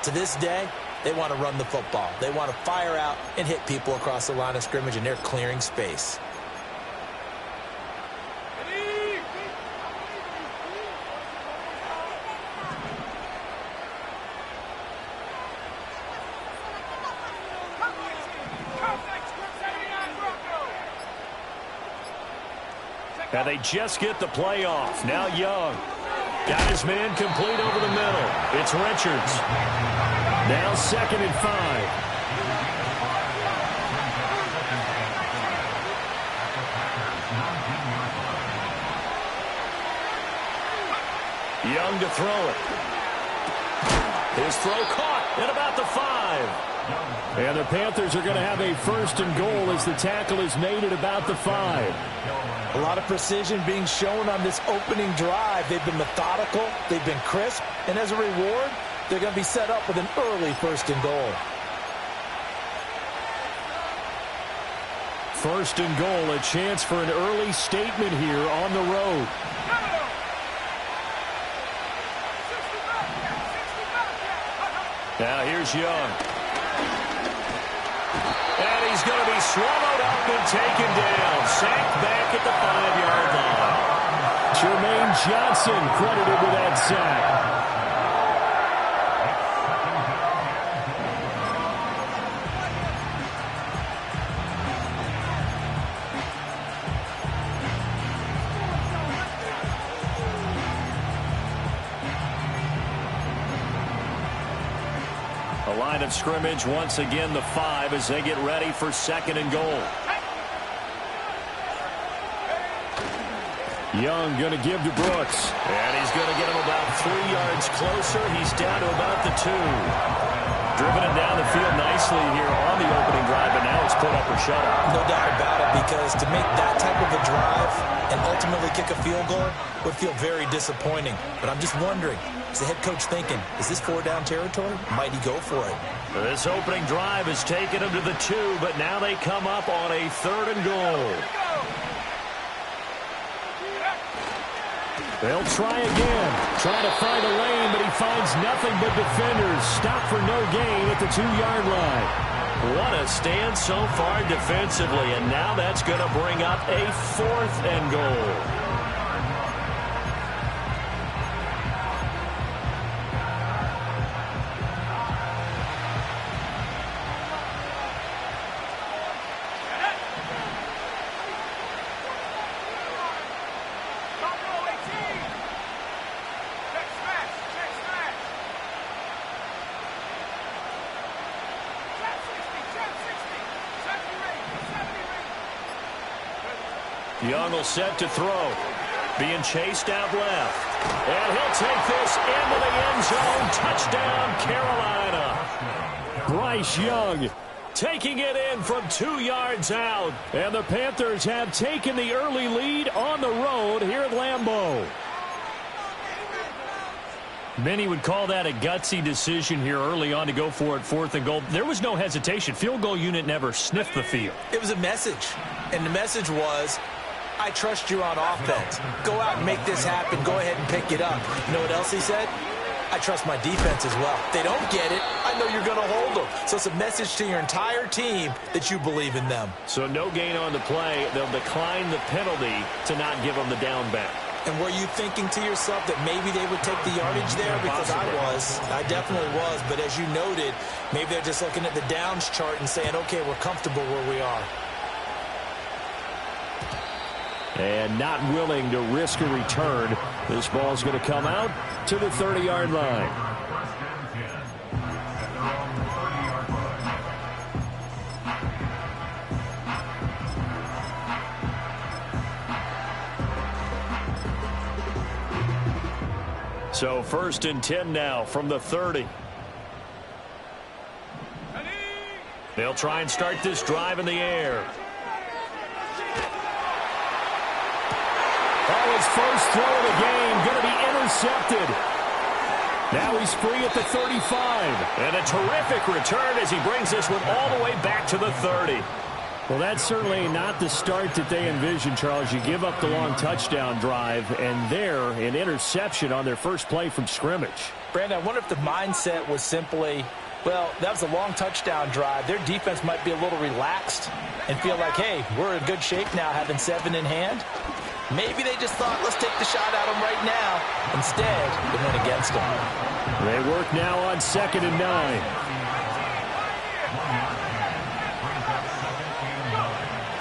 To this day, they want to run the football. They want to fire out and hit people across the line of scrimmage, and they're clearing space. And they just get the play off. Now Young. Got his man complete over the middle. It's Richards. Now 2nd and 5. Young to throw it. His throw caught at about the 5. And the Panthers are going to have a 1st and goal as the tackle is made at about the 5. A lot of precision being shown on this opening drive. They've been methodical, they've been crisp, and as a reward, they're going to be set up with an early 1st and goal. 1st and goal, a chance for an early statement here on the road. Now here's Young. And he's going to be swallowed up and taken down. Sacked back at the 5-yard line. Jermaine Johnson credited with that sack. The line of scrimmage once again the 5 as they get ready for 2nd and goal. Young going to give to Brooks. And he's going to get him about 3 yards closer. He's down to about the 2. Driven him down the field nicely here on the opening drive, but now it's put up or shut up. No doubt about it, because to make that type of a drive and ultimately kick a field goal would feel very disappointing. But I'm just wondering, is the head coach thinking, is this 4-down territory? Might he go for it? This opening drive has taken him to the 2, but now they come up on a 3rd and goal. They'll try again. Trying to find a lane, but he finds nothing but defenders. Stop for no gain at the 2-yard line. What a stand so far defensively, and now that's going to bring up a 4th and goal. Young will set to throw. Being chased out left. And he'll take this into the end zone. Touchdown, Carolina. Bryce Young taking it in from 2 yards out. And the Panthers have taken the early lead on the road here at Lambeau. Many would call that a gutsy decision here early on to go for it 4th and goal. There was no hesitation. Field goal unit never sniffed the field. It was a message. And the message was, I trust you on offense. Go out and make this happen. Go ahead and pick it up. You know what else he said? I trust my defense as well. If they don't get it, I know you're going to hold them. So it's a message to your entire team that you believe in them. So no gain on the play. They'll decline the penalty to not give them the down back. And were you thinking to yourself that maybe they would take the yardage there? Because I definitely was. But as you noted, maybe they're just looking at the downs chart and saying, okay, we're comfortable where we are. And not willing to risk a return. This ball's going to come out to the 30-yard line. So 1st and 10 now from the 30. They'll try and start this drive in the air. His first throw of the game going to be intercepted. Now he's free at the 35. And a terrific return as he brings this one all the way back to the 30. Well, that's certainly not the start that they envisioned, Charles. You give up the long touchdown drive, and there, an interception on their first play from scrimmage. Brandon, I wonder if the mindset was simply, well, that was a long touchdown drive. Their defense might be a little relaxed and feel like, hey, we're in good shape now having 7 in hand. Maybe they just thought, let's take the shot at them right now. Instead, it went against them. They work now on 2nd and 9.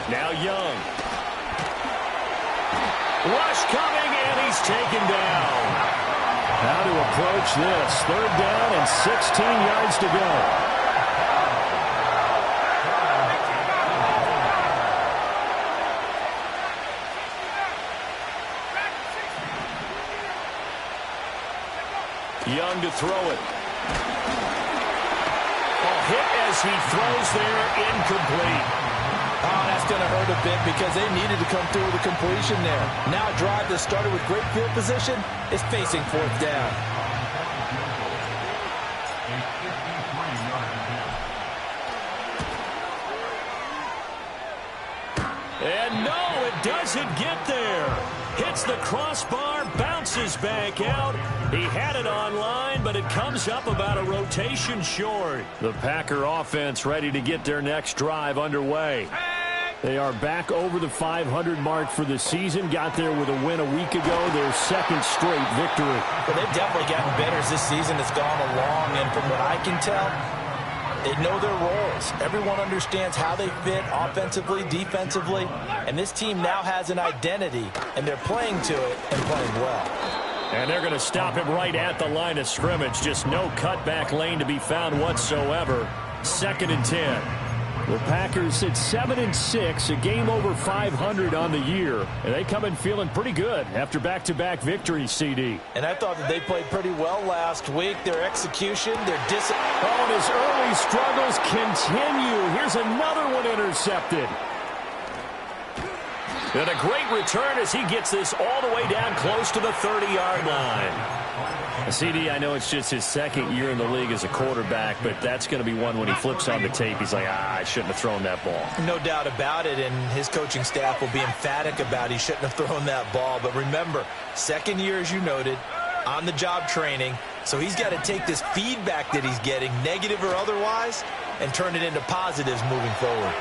Now Young. Rush coming, and he's taken down. How to approach this? 3rd down and 16 yards to go. Young to throw it. Hit as he throws there, incomplete. Oh, that's going to hurt a bit because they needed to come through with a completion there. Now a drive that started with great field position is facing 4th down. And no, it doesn't get there. Hits the crossbar, bounces back out. He had it online, but it comes up about a rotation short. The Packer offense ready to get their next drive underway. They are back over the 500 mark for the season. Got there with a win a week ago, their 2nd straight victory. Well, they've definitely gotten better as this season has gone along, and from what I can tell, they know their roles. Everyone understands how they fit offensively, defensively, and this team now has an identity, and they're playing to it and playing well. And they're going to stop him right at the line of scrimmage. Just no cutback lane to be found whatsoever. 2nd and 10. The Packers at 7-6, a game over 500 on the year. And they come in feeling pretty good after back-to-back victories, CD. And I thought that they played pretty well last week. Their execution, their discipline. Oh, and his early struggles continue. Here's another one intercepted. And a great return as he gets this all the way down close to the 30-yard line. CD, I know it's just his 2nd year in the league as a quarterback, but that's going to be one when he flips on the tape, he's like, I shouldn't have thrown that ball. No doubt about it, and his coaching staff will be emphatic about he shouldn't have thrown that ball. But remember, 2nd year, as you noted, on-the-job training, so he's got to take this feedback that he's getting, negative or otherwise, and turn it into positives moving forward.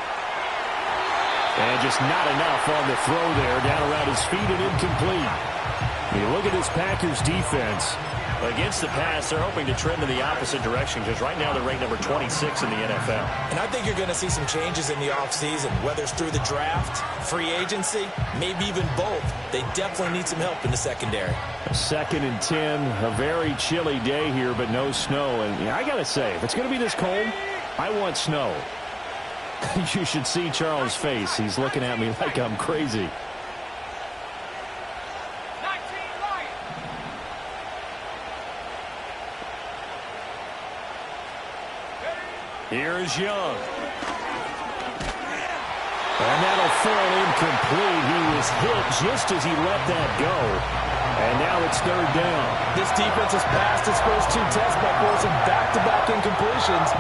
And just not enough on the throw there, down around his feet and incomplete. You look at this Packers defense. Against the pass, they're hoping to trend in the opposite direction because right now they're ranked number 26 in the NFL. And I think you're going to see some changes in the offseason, whether it's through the draft, free agency, maybe even both. They definitely need some help in the secondary. 2nd and 10, a very chilly day here, but no snow. And yeah, I got to say, if it's going to be this cold, I want snow. You should see Charles' face. He's looking at me like I'm crazy. Here's Young. And that'll fall incomplete. He was hit just as he let that go. And now it's 3rd down. This defense has passed its first 2 tests by forcing back-to-back incompletions.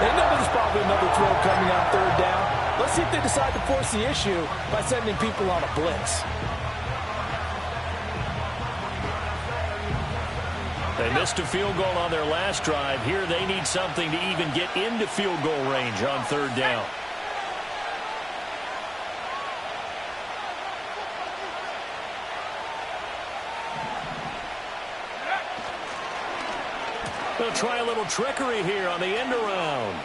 They know there's probably another throw coming on 3rd down. Let's see if they decide to force the issue by sending people on a blitz. They missed a field goal on their last drive. Here they need something to even get into field goal range on 3rd down. They'll try a little trickery here on the end around.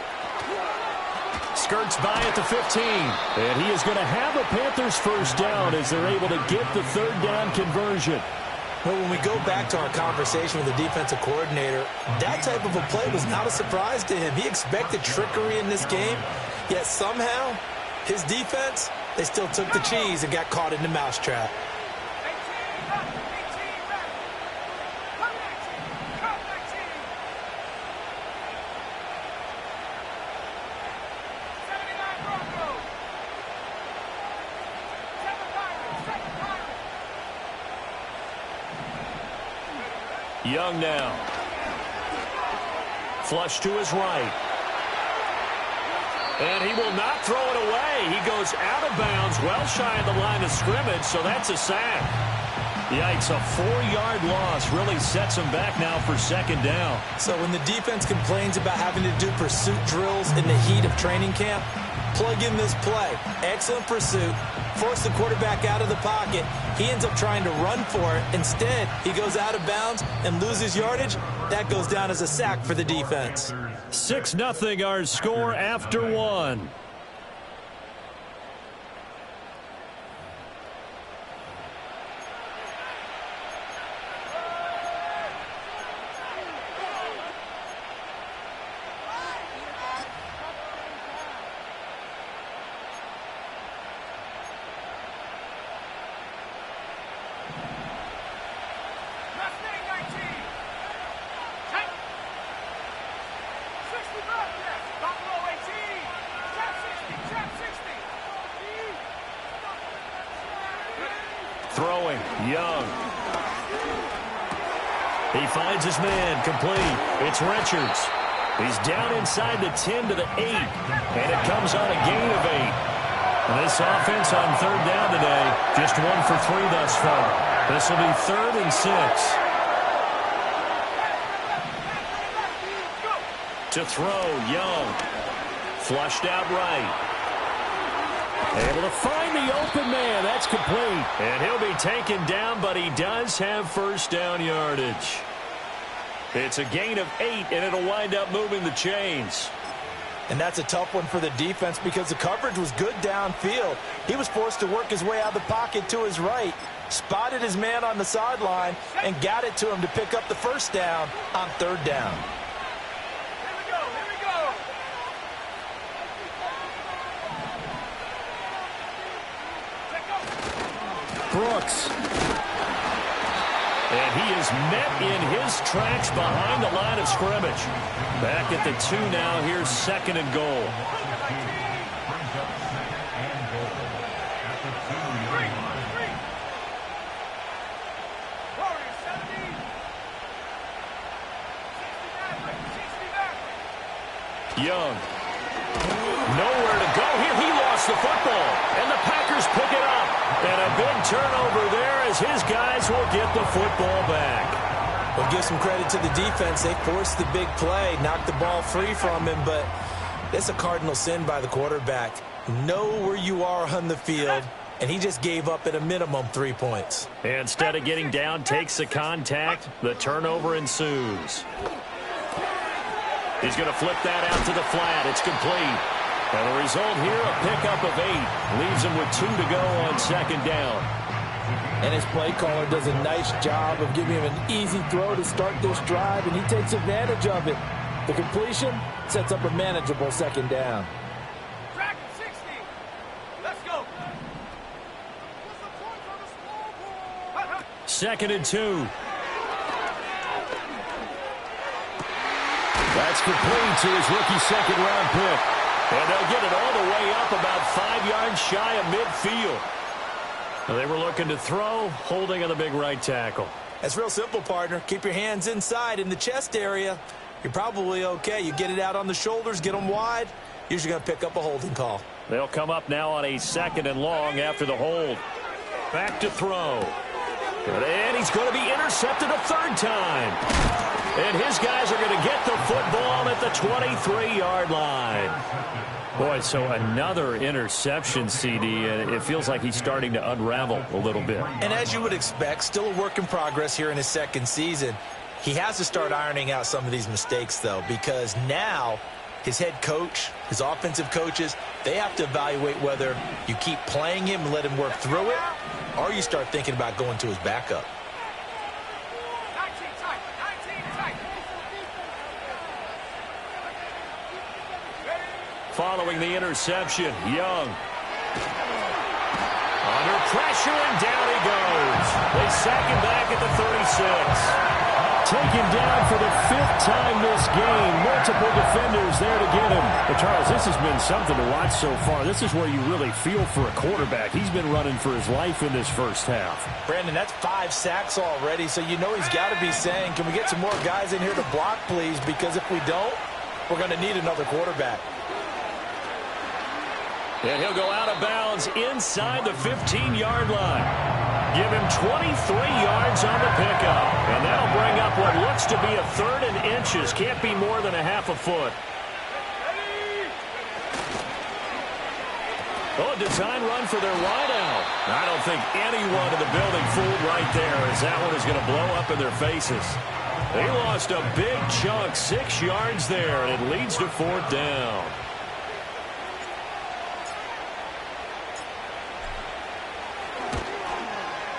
Skirts by at the 15. And he is going to have a Panthers 1st down as they're able to get the 3rd down conversion. Well, when we go back to our conversation with the defensive coordinator, that type of a play was not a surprise to him. He expected trickery in this game, yet somehow his defense, they still took the cheese and got caught in the mousetrap. Young now. Flush to his right. And he will not throw it away. He goes out of bounds, well shy of the line of scrimmage, so that's a sack. Yikes, a 4-yard loss really sets him back now for second down. So when the defense complains about having to do pursuit drills in the heat of training camp, plug in this play. Excellent pursuit. Force the quarterback out of the pocket. He ends up trying to run for it. Instead, he goes out of bounds and loses yardage. That goes down as a sack for the defense. 6-0 our score after one. Throwing, Young. He finds his man, complete. It's Richards. He's down inside the 10 to the 8, and it comes on a gain of 8. And this offense on third down today, just 1 for 3 thus far. This will be 3rd and 6. To throw, Young. Flushed out right. Able to find the open man. That's complete. And he'll be taken down, but he does have first down yardage. It's a gain of 8, and it'll wind up moving the chains. And that's a tough one for the defense because the coverage was good downfield. He was forced to work his way out of the pocket to his right, spotted his man on the sideline, and got it to him to pick up the first down on third down. Brooks. And he is met in his tracks behind the line of scrimmage. Back at the 2 now. Here's 2nd and goal. Young. Nowhere to go here. He lost the football. And the Packers pick it up. And a big turnover there as his guys will get the football back. Well, give some credit to the defense. They forced the big play, knocked the ball free from him, but it's a cardinal sin by the quarterback. Know where you are on the field, and he just gave up at a minimum 3 points. Instead of getting down, takes the contact. The turnover ensues. He's going to flip that out to the flat. It's complete. And the result here, a pickup of 8. Leaves him with 2 to go on 2nd down. And his play caller does a nice job of giving him an easy throw to start this drive, and he takes advantage of it. The completion sets up a manageable 2nd down. Track 60. Let's go. 2nd and 2. That's complete to his rookie 2nd-round pick. And they'll get it all the way up about 5 yards shy of midfield. They were looking to throw, holding on the big right tackle. That's real simple, partner. Keep your hands inside in the chest area. You're probably okay. You get it out on the shoulders, get them wide. Usually going to pick up a holding call. They'll come up now on a 2nd and long after the hold. Back to throw. And he's going to be intercepted a 3rd time. And his guys are going to get the football at the 23-yard line. Boy, so another interception, CD, and it feels like he's starting to unravel a little bit. And as you would expect, still a work in progress here in his 2nd season. He has to start ironing out some of these mistakes, though, because now his head coach, his offensive coaches, they have to evaluate whether you keep playing him and let him work through it, or you start thinking about going to his backup. Following the interception, Young. Under pressure, and down he goes. They sack him back at the 36. Taken down for the 5th time this game. Multiple defenders there to get him. But, Charles, this has been something to watch so far. This is where you really feel for a quarterback. He's been running for his life in this first half. Brandon, that's 5 sacks already, so you know he's got to be saying, can we get some more guys in here to block, please? Because if we don't, we're going to need another quarterback. And he'll go out of bounds inside the 15-yard line. give him 23 yards on the pickup. And that'll bring up what looks to be a 3rd and inches. Can't be more than a half a foot. Oh, a design run for their wideout. I don't think anyone in the building fooled right there, as that one is going to blow up in their faces. They lost a big chunk, 6 yards there, and it leads to 4th down.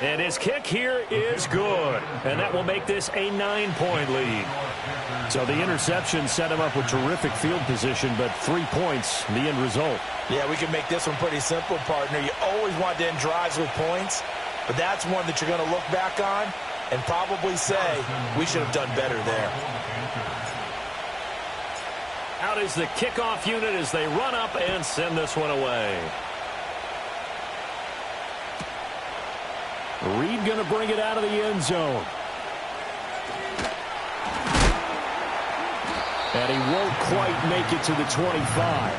And his kick here is good. And that will make this a 9-point lead. So the interception set him up with terrific field position, but 3 points, the end result. Yeah, we can make this one pretty simple, partner. You always want to end drives with points, but that's one that you're going to look back on and probably say, we should have done better there. Out is the kickoff unit as they run up and send this one away. Reed going to bring it out of the end zone. And he won't quite make it to the 25.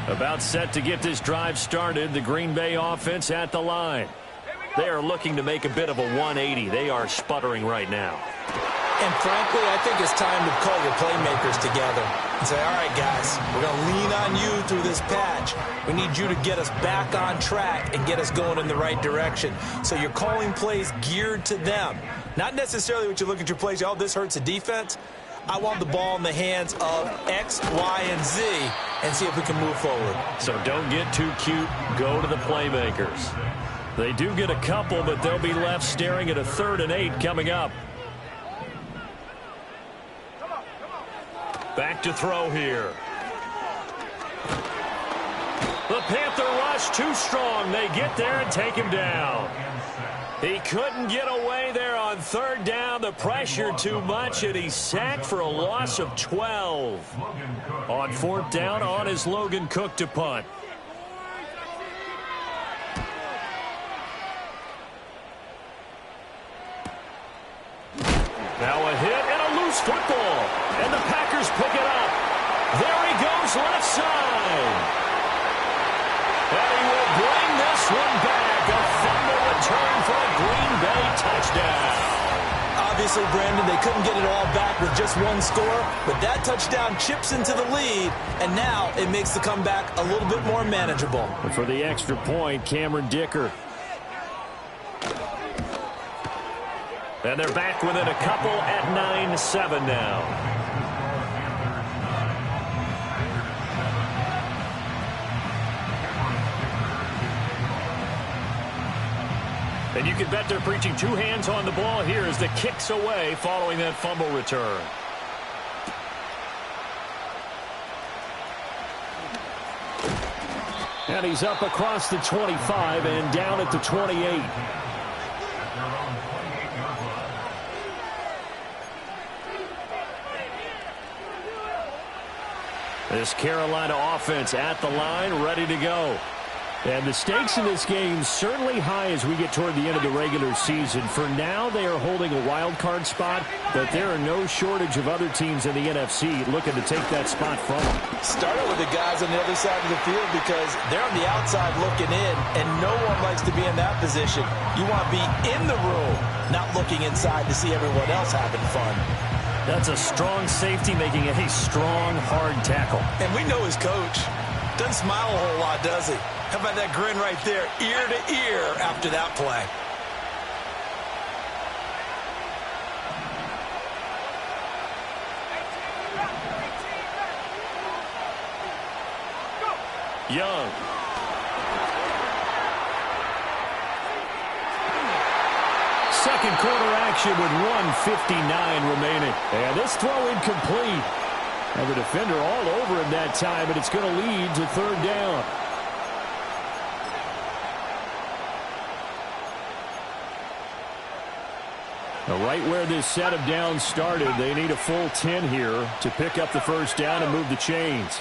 About set to get this drive started, the Green Bay offense at the line. They are looking to make a bit of a 180. They are sputtering right now. And frankly, I think it's time to call your playmakers together and say, all right, guys, we're going to lean on you through this patch. We need you to get us back on track and get us going in the right direction. So you're calling plays geared to them. Not necessarily what you look at your plays, oh, this hurts the defense. I want the ball in the hands of X, Y, and Z and see if we can move forward. So don't get too cute. Go to the playmakers. They do get a couple, but they'll be left staring at a 3rd and 8 coming up. Back to throw here. The Panther rush too strong. They get there and take him down. He couldn't get away there on 3rd down. The pressure too much, and he's sacked for a loss of 12. On 4th down, on is Logan Cook to punt. Now a hit and a loose football. And the Packers pick it up. There he goes left side. And he will bring this one back. A fumble return for a Green Bay touchdown. Obviously, Brandon, they couldn't get it all back with just one score, but that touchdown chips into the lead, and now it makes the comeback a little bit more manageable. For the extra point, Cameron Dicker. And they're back within a couple at 9-7 now. And you can bet they're preaching 2 hands on the ball here as the kick's away following that fumble return. And he's up across the 25 and down at the 28. This Carolina offense at the line, ready to go. And the stakes in this game certainly high as we get toward the end of the regular season. For now, they are holding a wild card spot, but there are no shortage of other teams in the NFC looking to take that spot from them. Started with the guys on the other side of the field because they're on the outside looking in, and no one likes to be in that position. You want to be in the room, not looking inside to see everyone else having fun. That's a strong safety making a strong, hard tackle. And we know his coach. Doesn't smile a whole lot, does he? How about that grin right there, ear to ear after that play? Young. Second quarter action with 1:59 remaining. And this throw incomplete. And the defender all over him that time, but it's going to lead to 3rd down. Right where this set of downs started, they need a full 10 here to pick up the 1st down and move the chains.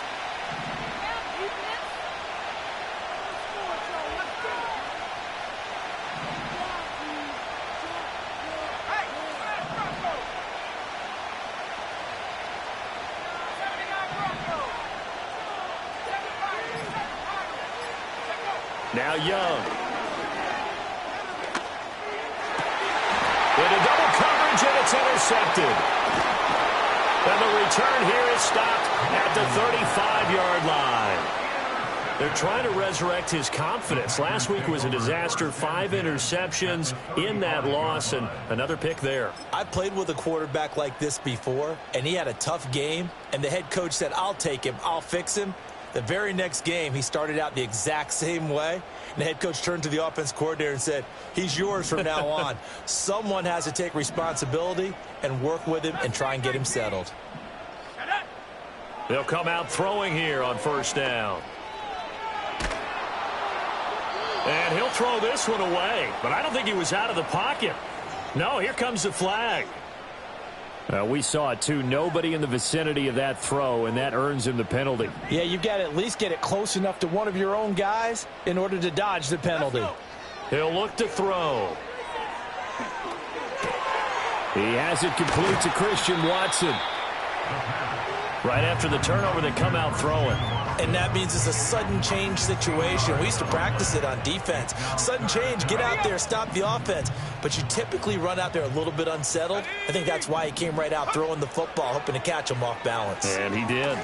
Now Young. Into double coverage, and it's intercepted. And the return here is stopped at the 35-yard line. They're trying to resurrect his confidence. Last week was a disaster. 5 interceptions in that loss, and another pick there. I played with a quarterback like this before, and he had a tough game, and the head coach said, I'll take him, I'll fix him. The very next game, he started out the exact same way, and the head coach turned to the offense coordinator and said, he's yours from now on. Someone has to take responsibility and work with him and try and get him settled. They'll come out throwing here on first down. And he'll throw this one away, but I don't think he was out of the pocket. No, here comes the flag. We saw it, too. Nobody in the vicinity of that throw, and that earns him the penalty. Yeah, you've got to at least get it close enough to one of your own guys in order to dodge the penalty. He'll look to throw. He has it complete to Christian Watson. Right after the turnover, they come out throwing. And that means it's a sudden change situation. We used to practice it on defense. Sudden change, get out there, stop the offense. But you typically run out there a little bit unsettled. I think that's why he came right out throwing the football, hoping to catch him off balance. And he did.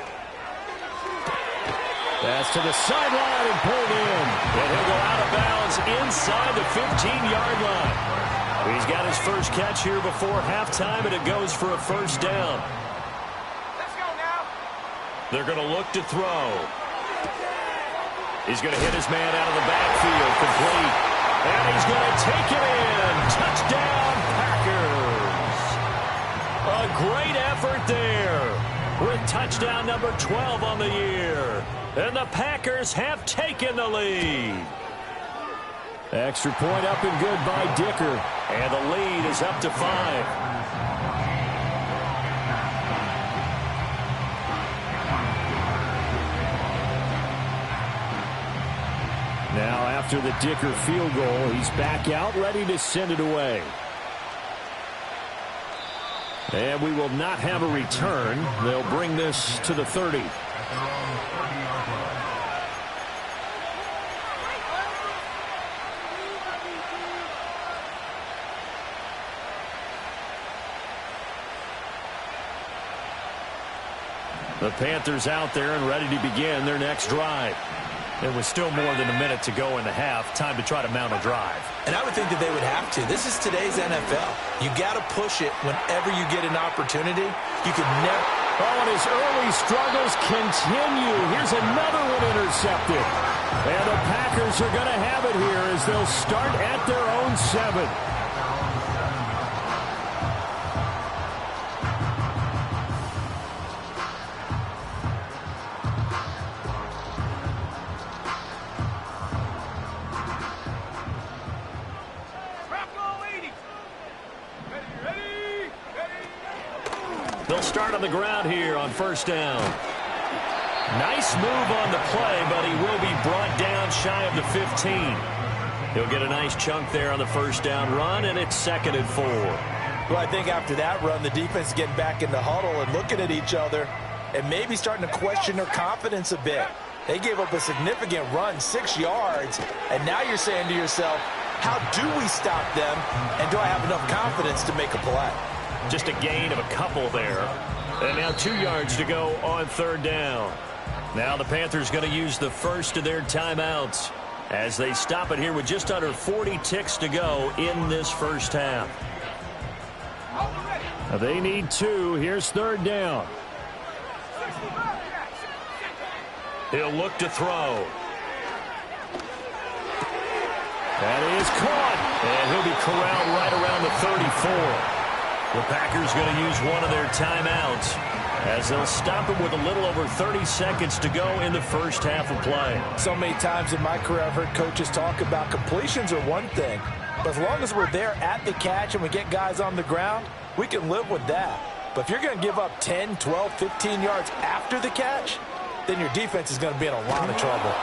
Pass to the sideline and pulled in. And he'll go out of bounds inside the 15-yard line. He's got his first catch here before halftime, and it goes for a first down. They're going to look to throw. He's going to hit his man out of the backfield, complete. And he's going to take it in. Touchdown, Packers. A great effort there with touchdown number 12 on the year. And the Packers have taken the lead. Extra point up and good by Dicker. And the lead is up to 5. Now, after the Dicker field goal, he's back out, ready to send it away. And we will not have a return. They'll bring this to the 30. The Panthers out there and ready to begin their next drive. There was still more than a minute to go in the half. Time to try to mount a drive. And I would think that they would have to. This is today's NFL. You got to push it whenever you get an opportunity. You could never. Oh, and his early struggles continue. Here's another one intercepted. And the Packers are going to have it here as they'll start at their own 7. They'll start on the ground here on first down. Nice move on the play, but he will be brought down shy of the 15. He'll get a nice chunk there on the first down run, and it's 2nd and 4. Well, I think after that run, the defense is getting back in the huddle and looking at each other and maybe starting to question their confidence a bit. They gave up a significant run, 6 yards, and now you're saying to yourself, how do we stop them, and do I have enough confidence to make a play? Just a gain of a couple there. And now 2 yards to go on third down. Now the Panthers going to use the first of their timeouts as they stop it here with just under 40 ticks to go in this first half. They need 2. Here's third down. He'll look to throw. That is caught. And he'll be corralled right around the 34. The Packers going to use one of their timeouts as they'll stop it with a little over 30 seconds to go in the first half of play. So many times in my career I've heard coaches talk about completions are one thing, but as long as we're there at the catch and we get guys on the ground, we can live with that. But if you're going to give up 10, 12, 15 yards after the catch, then your defense is going to be in a lot of trouble.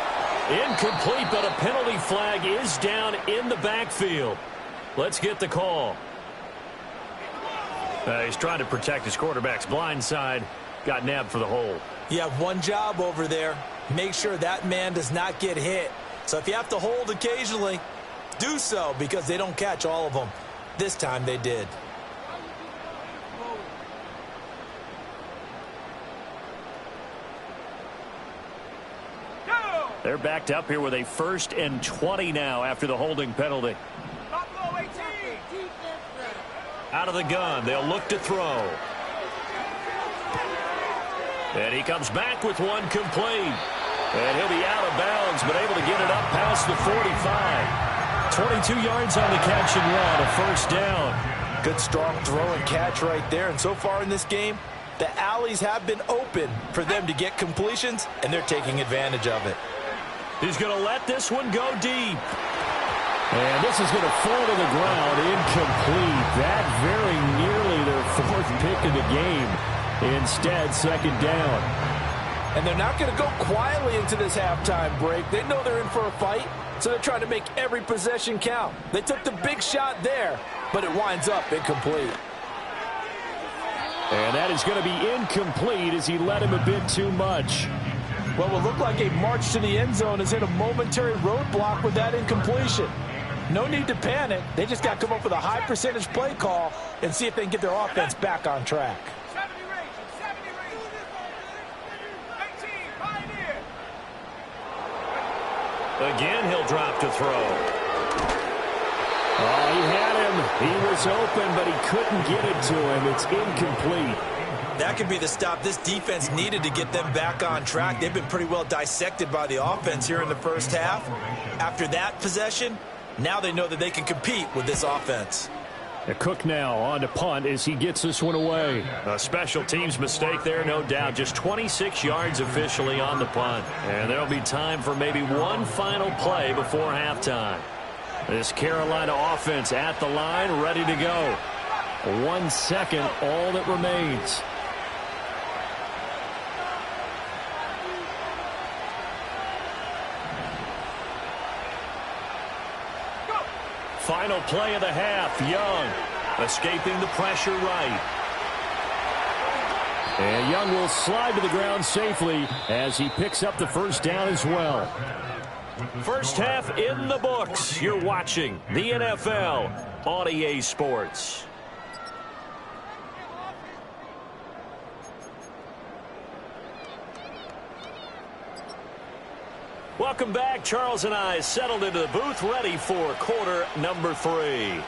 Incomplete, but a penalty flag is down in the backfield. Let's get the call. He's trying to protect his quarterback's blind side. Got nabbed for the hold. You have one job over there. Make sure that man does not get hit. So if you have to hold occasionally, do so, because they don't catch all of them. This time they did. They're backed up here with a 1st and 20 now after the holding penalty. Out of the gun, they'll look to throw. And he comes back with one complete. And he'll be out of bounds, but able to get it up past the 45. 22 yards on the catch and run, a 1st down. Good strong throw and catch right there. And so far in this game, the alleys have been open for them to get completions, and they're taking advantage of it. He's going to let this one go deep. And this is going to fall to the ground, incomplete. That very nearly their 4th pick of the game. Instead, 2nd down. And they're not going to go quietly into this halftime break. They know they're in for a fight, so they're trying to make every possession count. They took the big shot there, but it winds up incomplete. And that is going to be incomplete as he led him a bit too much. What will look like a march to the end zone has hit a momentary roadblock with that incompletion. No need to panic. They just got to come up with a high percentage play call and see if they can get their offense back on track. 70 range. 18, Pioneer. Again, he'll drop to throw. Oh, he had him. He was open, but he couldn't get it to him. It's incomplete. That could be the stop this defense needed to get them back on track. They've been pretty well dissected by the offense here in the 1st half. After that possession, now they know that they can compete with this offense. Cook now on to punt as he gets this one away. A special teams mistake there, no doubt. Just 26 yards officially on the punt. And there'll be time for maybe one final play before halftime. This Carolina offense at the line, ready to go. 1 second, all that remains. Final play of the half. Young escaping the pressure right. And Young will slide to the ground safely as he picks up the 1st down as well. 1st half in the books. You're watching the NFL on EA Sports. Welcome back. Charles and I settled into the booth, ready for quarter number 3.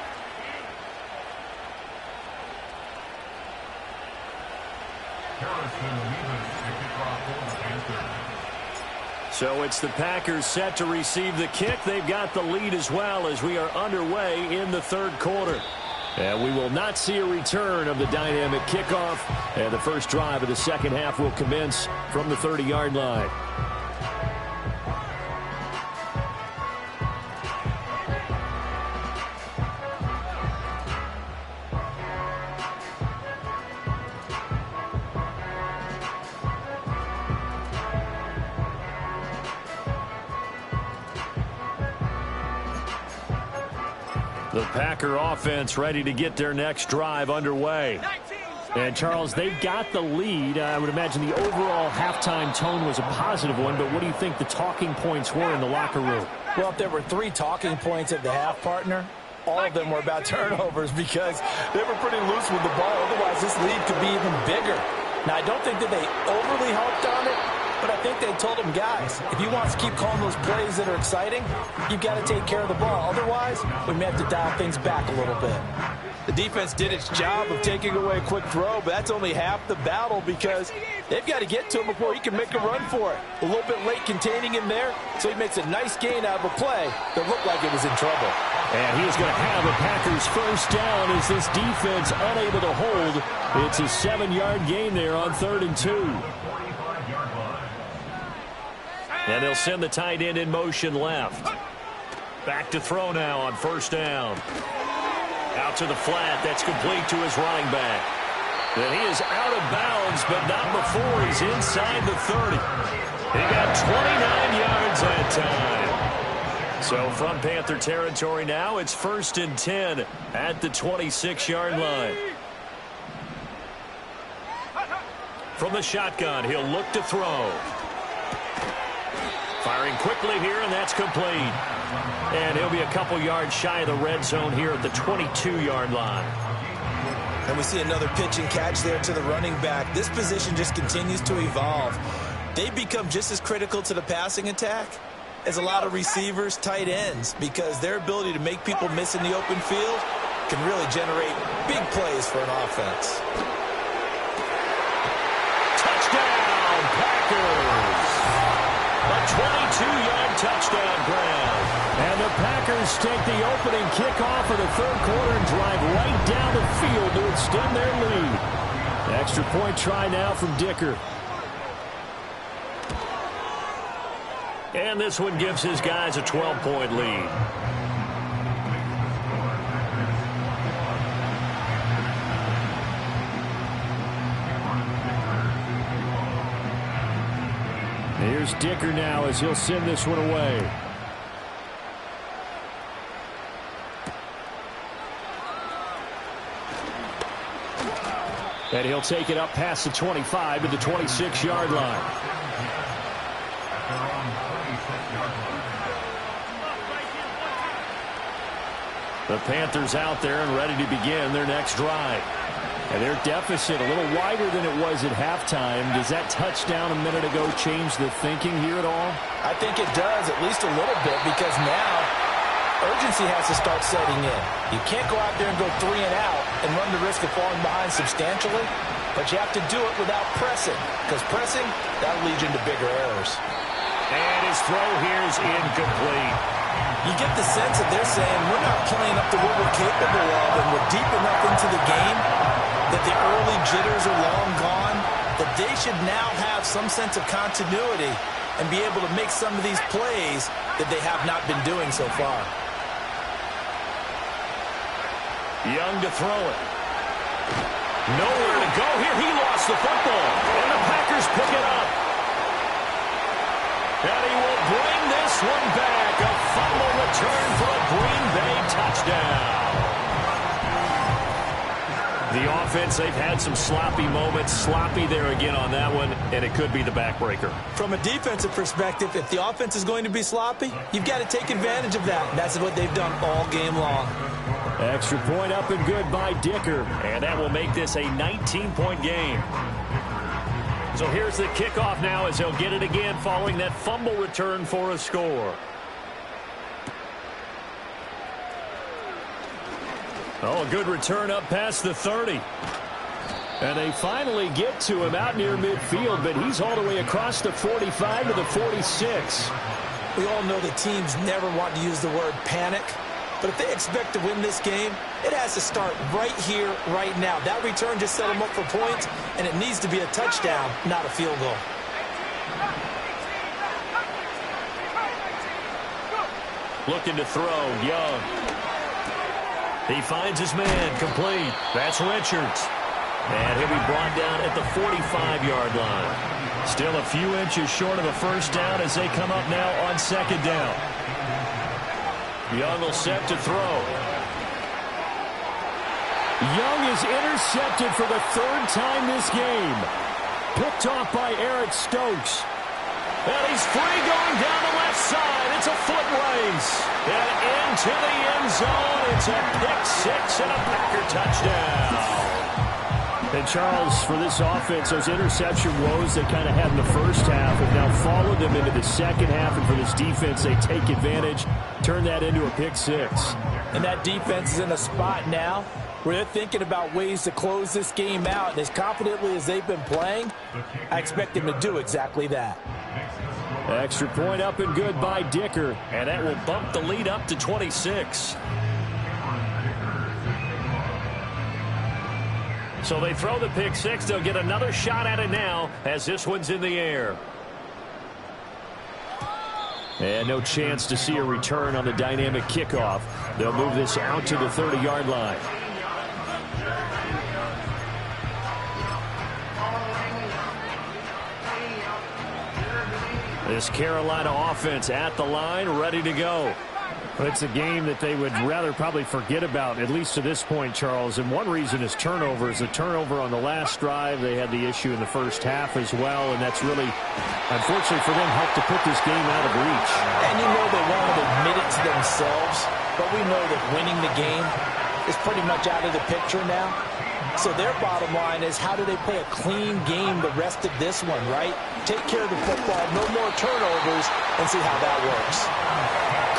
So it's the Packers set to receive the kick. They've got the lead as well as we are underway in the 3rd quarter. And we will not see a return of the dynamic kickoff. And the first drive of the 2nd half will commence from the 30-yard line. The Packer offense ready to get their next drive underway. And, Charles, they've got the lead. I would imagine the overall halftime tone was a positive one, but what do you think the talking points were in the locker room? Well, if there were 3 talking points at the half, partner, all of them were about turnovers because they were pretty loose with the ball. Otherwise, this lead could be even bigger. Now, I don't think that they overly harped on it, but I think they told them, guys, if you want us to keep calling those plays that are exciting, you've got to take care of the ball. Otherwise, we may have to dial things back a little bit. The defense did its job of taking away a quick throw, but that's only half the battle because they've got to get to him before he can make a run for it. A little bit late containing him there, so he makes a nice gain out of a play that looked like it was in trouble. And he's going to have a Packers 1st down as this defense unable to hold. It's a 7-yard gain there on 3rd and 2. And they'll send the tight end in motion left. Back to throw now on 1st down. Out to the flat. That's complete to his running back. And he is out of bounds, but not before he's inside the 30. He got 29 yards that time. So from Panther territory now, it's 1st and 10 at the 26-yard line. From the shotgun, he'll look to throw. Firing quickly here, and that's complete. And he'll be a couple yards shy of the red zone here at the 22-yard line. And we see another pitch and catch there to the running back. This position just continues to evolve. They become just as critical to the passing attack as a lot of receivers, tight ends, because their ability to make people miss in the open field can really generate big plays for an offense. Touchdown, Packers! A 22-yard touchdown grab. And the Packers take the opening kickoff of the third quarter and drive right down the field to extend their lead. Extra point try now from Dicker. And this one gives his guys a 12-point lead. Here's Dicker now as he'll send this one away. And he'll take it up past the 25 to the 26-yard line. The Panthers out there and ready to begin their next drive. And their deficit a little wider than it was at halftime. Does that touchdown a minute ago change the thinking here at all? I think it does, at least a little bit, because now urgency has to start setting in. You can't go out there and go 3 and out and run the risk of falling behind substantially, but you have to do it without pressing, because pressing, that'll lead you into bigger errors. And his throw here is incomplete. You get the sense that they're saying we're not playing up to what we're capable of, and we're deep enough into the game that the early jitters are long gone, that they should now have some sense of continuity and be able to make some of these plays that they have not been doing so far. Young to throw it. Nowhere to go here. He lost the football. And the Packers pick it up. And he will bring this one back. A fumble return for a Green Bay touchdown. The offense, they've had some sloppy moments. Sloppy there again on that one, and it could be the backbreaker. From a defensive perspective, if the offense is going to be sloppy, you've got to take advantage of that. And that's what they've done all game long. Extra point up and good by Dicker. And that will make this a 19-point game. So here's the kickoff now as he'll get it again following that fumble return for a score. Oh, a good return up past the 30. And they finally get to him out near midfield, but he's all the way across the 45 to the 46. We all know the teams never want to use the word panic, but if they expect to win this game, it has to start right here, right now. That return just set them up for points, and it needs to be a touchdown, not a field goal. Looking to throw, Young. He finds his man, complete. That's Richards. And he'll be brought down at the 45-yard line. Still a few inches short of a first down as they come up now on second down. Young will set to throw. Young is intercepted for the third time this game. Picked off by Eric Stokes. And he's free going down the left side. It's a foot race. And into the end zone. It's a pick-6 and a Packer touchdown. And Charles, for this offense, those interception woes they kind of had in the first half have now followed them into the second half. And for this defense, they take advantage, turn that into a pick-6. And that defense is in a spot now where they're thinking about ways to close this game out. And as confidently as they've been playing, I expect them to do exactly that. Extra point up and good by Dicker. And that will bump the lead up to 26. So they throw the pick-6. They'll get another shot at it now as this one's in the air. And no chance to see a return on the dynamic kickoff. They'll move this out to the 30-yard line. This Carolina offense at the line, ready to go. But it's a game that they would rather probably forget about, at least to this point, Charles. And one reason is turnovers. A turnover on the last drive. They had the issue in the first half as well, and that's really, unfortunately for them, helped to put this game out of reach. And you know they won't admit it to themselves, but we know that winning the game is pretty much out of the picture now. So their bottom line is, how do they play a clean game the rest of this one, right? Take care of the football, no more turnovers, and see how that works.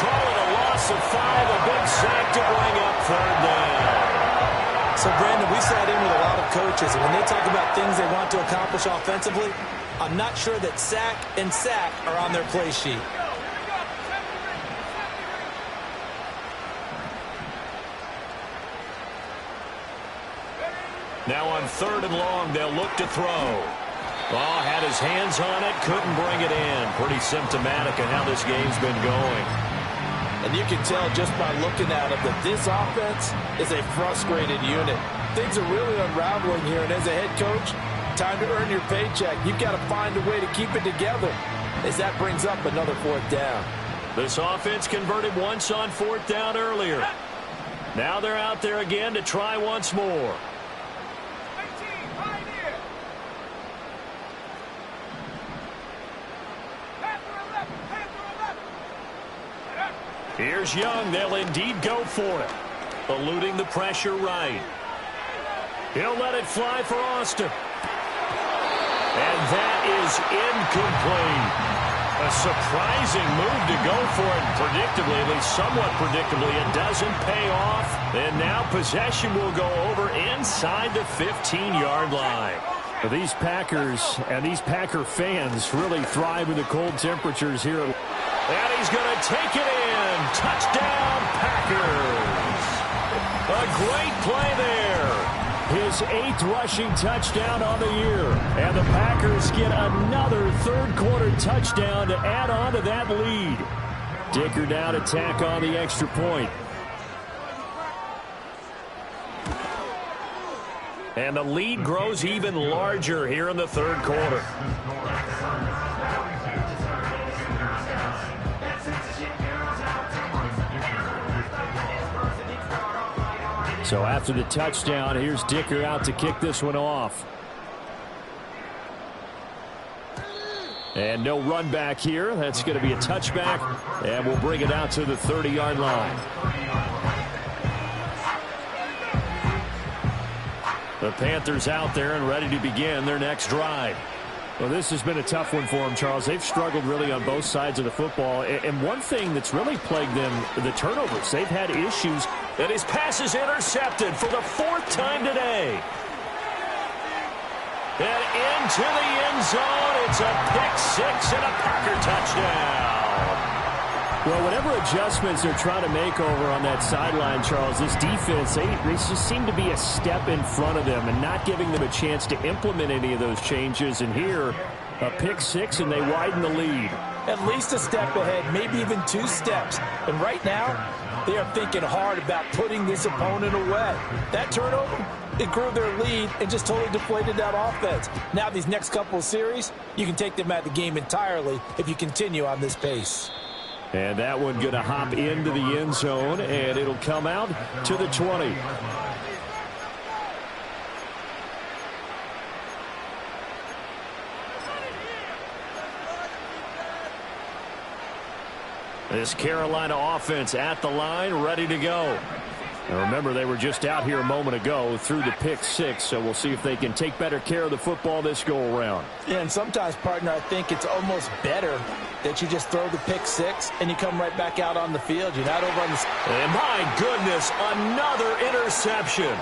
Call it a loss of 5, a big sack to bring up 3rd down. So, Brandon, we sat in with a lot of coaches, and when they talk about things they want to accomplish offensively, I'm not sure that sack and sack are on their play sheet. Now on 3rd and long, they'll look to throw. Oh, had his hands on it, couldn't bring it in. Pretty symptomatic of how this game's been going. And you can tell just by looking at him that this offense is a frustrated unit. Things are really unraveling here, and as a head coach, time to earn your paycheck. You've got to find a way to keep it together, as that brings up another 4th down. This offense converted once on 4th down earlier. Now they're out there again to try once more. Here's Young. They'll indeed go for it. Eluding the pressure right. He'll let it fly for Austin. And that is incomplete. A surprising move to go for it. Predictably, at least somewhat predictably, it doesn't pay off. And now possession will go over inside the 15-yard line. These Packers and these Packer fans really thrive in the cold temperatures here. And he's going to take it in. Touchdown, Packers. A great play there. His 8th rushing touchdown on the year. And the Packers get another 3rd quarter touchdown to add on to that lead. Dicker now to tack on the extra point. And the lead grows even larger here in the 3rd quarter. So after the touchdown, here's Dicker out to kick this one off. And no run back here. That's going to be a touchback, and we'll bring it out to the 30-yard line. The Panthers out there and ready to begin their next drive. Well, this has been a tough one for them, Charles. They've struggled really on both sides of the football. And one thing that's really plagued them, the turnovers. They've had issues. And his pass is intercepted for the 4th time today. And into the end zone. It's a pick 6 and a Packer touchdown. Well, whatever adjustments they're trying to make over on that sideline, Charles, this defense, they just seem to be a step in front of them and not giving them a chance to implement any of those changes. And here, a pick 6, and they widen the lead. At least a step ahead, maybe even 2 steps. And right now, they are thinking hard about putting this opponent away. That turnover, it grew their lead and just totally deflated that offense. Now these next couple of series, you can take them out of the game entirely if you continue on this pace. And that one going to hop into the end zone, and it'll come out to the 20. This Carolina offense at the line, ready to go. Now remember, they were just out here a moment ago through the pick 6, so we'll see if they can take better care of the football this go-around. Yeah, and sometimes, partner, I think it's almost better that you just throw the pick 6 and you come right back out on the field. You're not over on the... And my goodness, another interception.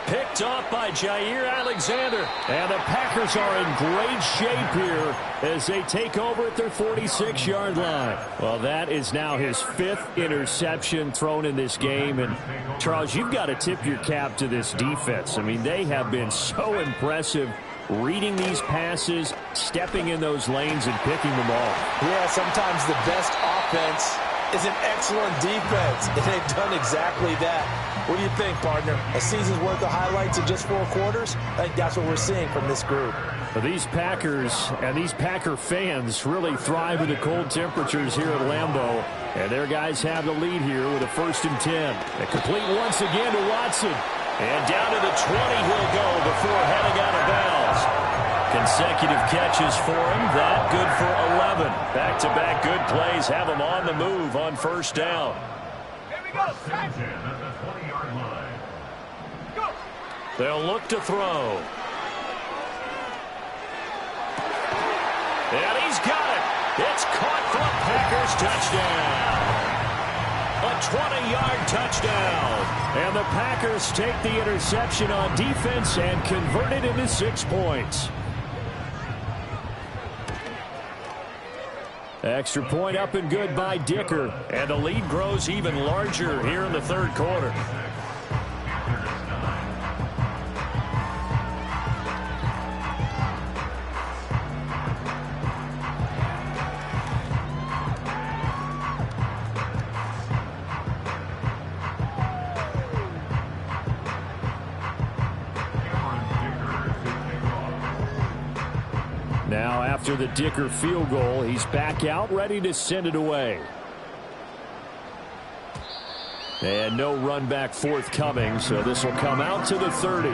Picked off by Jair Alexander. And the Packers are in great shape here as they take over at their 46-yard line. Well, that is now his 5th interception thrown in this game. And, Charles, you've got to tip your cap to this defense. I mean, they have been so impressive reading these passes, stepping in those lanes, and picking them off. Yeah, sometimes the best offense is an excellent defense, and they've done exactly that. What do you think, partner? A season's worth of highlights in just 4 quarters? I think that's what we're seeing from this group. Well, these Packers and these Packer fans really thrive in the cold temperatures here at Lambeau. And their guys have the lead here with a 1st and 10. And complete once again to Watson. And down to the 20 he'll go before heading out of bounds. Consecutive catches for him. That good for 11. Back-to-back good plays have him on the move on 1st down. Here we go. Set. Go. They'll look to throw. And he's got it. It's caught for a Packers touchdown. A 20-yard touchdown. And the Packers take the interception on defense and convert it into 6 points. Extra point up and good by Dicker. And the lead grows even larger here in the 3rd quarter. Now, after the Dicker field goal, he's back out, ready to send it away. And no run back forthcoming, so this will come out to the 30.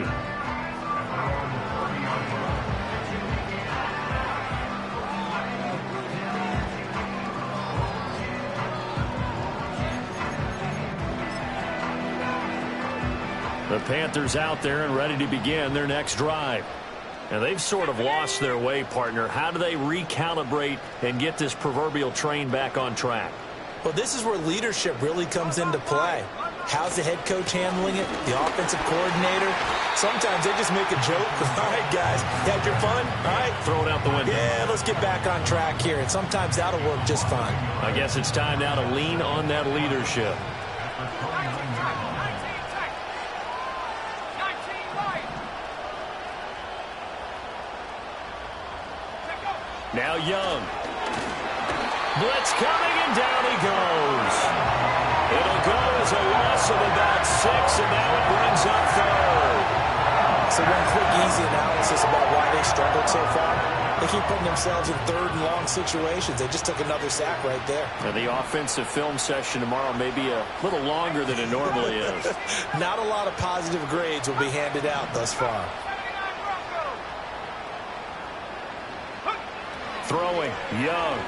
The Panthers out there and ready to begin their next drive. And they've sort of lost their way, partner. How do they recalibrate and get this proverbial train back on track? Well, this is where leadership really comes into play. How's the head coach handling it? The offensive coordinator? Sometimes they just make a joke. All right, guys, you had your fun? All right. Throw it out the window. Yeah, let's get back on track here. And sometimes that'll work just fine. I guess it's time now to lean on that leadership. 19 right. Now Young. Blitz coming, and down he goes. It'll go as a loss of about 6, and now it brings up 3rd. So one quick, easy analysis about why they struggled so far. They keep putting themselves in 3rd and long situations. They just took another sack right there. Now the offensive film session tomorrow may be a little longer than it normally is. Not a lot of positive grades will be handed out thus far. Throwing, Young.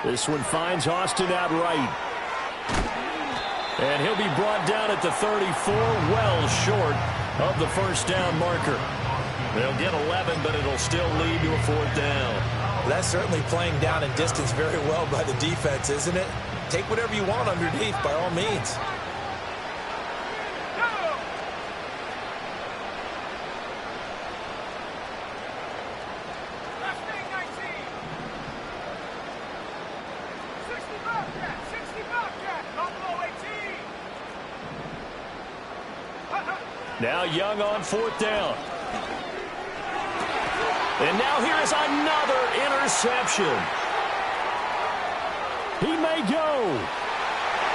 This one finds Austin out right. And he'll be brought down at the 34, well short of the 1st down marker. They'll get 11, but it'll still lead to a 4th down. Well, that's certainly playing down in distance very well by the defense, isn't it? Take whatever you want underneath, by all means. Now Young on 4th down. And now here is another interception. He may go.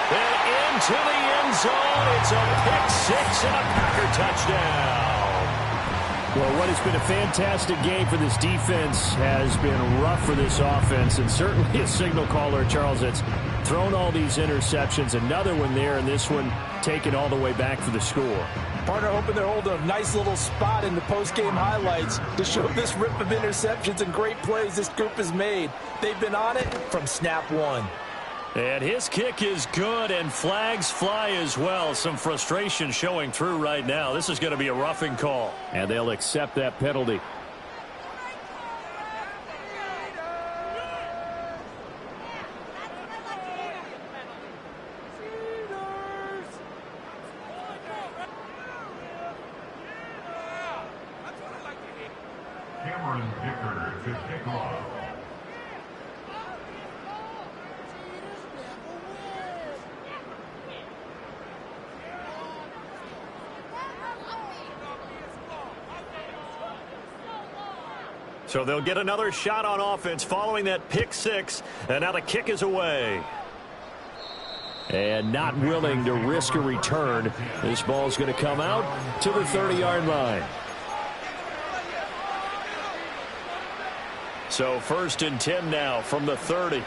And into the end zone. It's a pick-6 and a Packer touchdown. Well, what has been a fantastic game for this defense has been rough for this offense, and certainly a signal caller, Charles, that's thrown all these interceptions. Another one there, and this one taken all the way back for the score. Partner hoping they're holding a nice little spot in the post-game highlights to show this rip of interceptions and great plays this group has made. They've been on it from snap one. And his kick is good, and flags fly as well. Some frustration showing through right now. This is going to be a roughing call. And they'll accept that penalty. So they'll get another shot on offense following that pick six, and now the kick is away. And not willing to risk a return. This ball's going to come out to the 30-yard line. So 1st and 10 now from the 30.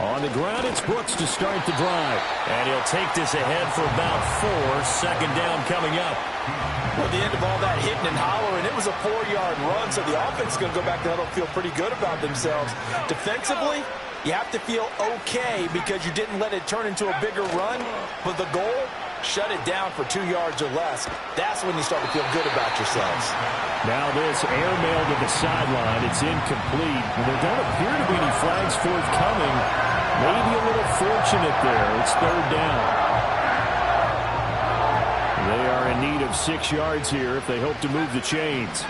On the ground, it's Brooks to start the drive. And he'll take this ahead for about 4. Second down coming up. Well, the end of all that hitting and hollering, it was a 4-yard run, so the offense is going to go back to huddle, feel pretty good about themselves. Defensively, you have to feel okay because you didn't let it turn into a bigger run, but the goal, shut it down for 2 yards or less. That's when you start to feel good about yourselves. Now this airmail to the sideline. It's incomplete. And there don't appear to be any flags forthcoming. Maybe a little fortunate there. It's 3rd down. They are in need of 6 yards here if they hope to move the chains.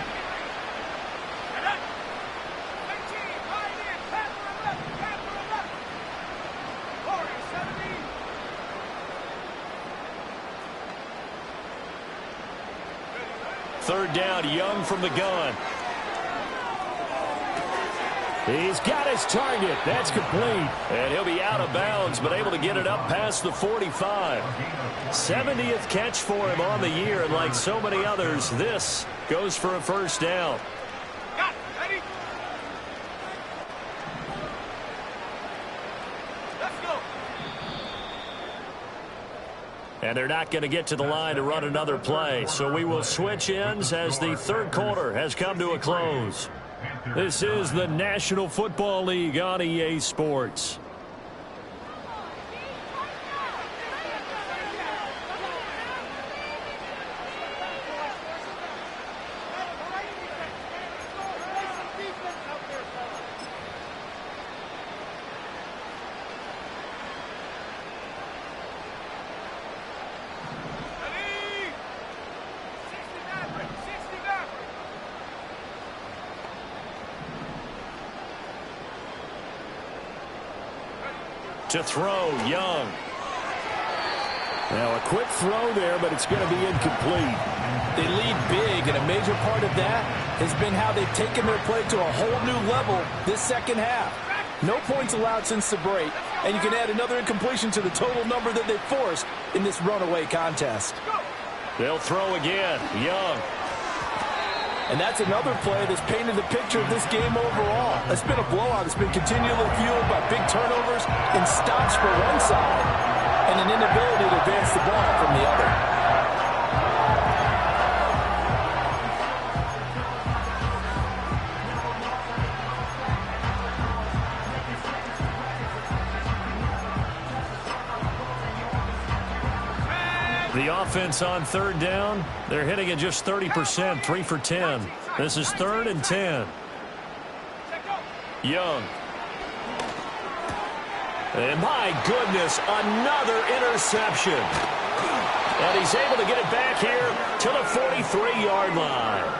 Third down, Young from the gun. He's got his target. That's complete. And he'll be out of bounds, but able to get it up past the 45. 70th catch for him on the year, and like so many others, this goes for a first down. And they're not going to get to the line to run another play. So we will switch ends as the 3rd quarter has come to a close. This is the National Football League on EA Sports. To throw, Young. Now a quick throw there, but it's going to be incomplete. They lead big, and a major part of that has been how they've taken their play to a whole new level this second half. No points allowed since the break, and you can add another incompletion to the total number that they forced in this runaway contest. They'll throw again, Young. And that's another play that's painted the picture of this game overall. It's been a blowout. It's been continually fueled by big turnovers and stops for one side and an inability to advance the ball from the other. The offense on 3rd down, they're hitting at just 30%, 3 for 10. This is 3rd and 10. Young. And my goodness, another interception. And he's able to get it back here to the 43-yard line.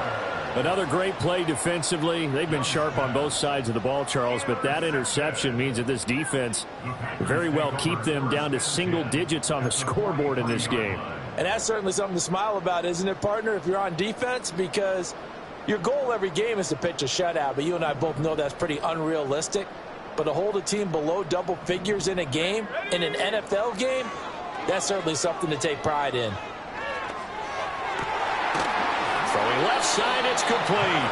Another great play defensively. They've been sharp on both sides of the ball, Charles, but that interception means that this defense very well keep them down to single digits on the scoreboard in this game. And that's certainly something to smile about, isn't it, partner, if you're on defense? Because your goal every game is to pitch a shutout, but you and I both know that's pretty unrealistic. But to hold a team below double figures in a game, in an NFL game, that's certainly something to take pride in. Throwing left side, it's complete.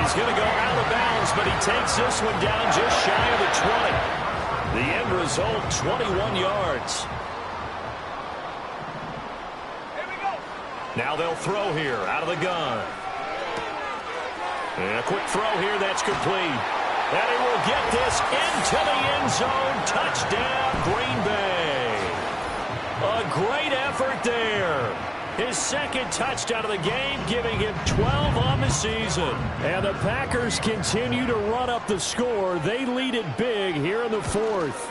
He's going to go out of bounds, but he takes this one down just shy of the 20. The end result, 21 yards. Now they'll throw here out of the gun. And a quick throw here, that's complete. And he will get this into the end zone. Touchdown, Green Bay. A great effort there. His 2nd touchdown of the game, giving him 12 on the season. And the Packers continue to run up the score. They lead it big here in the 4th.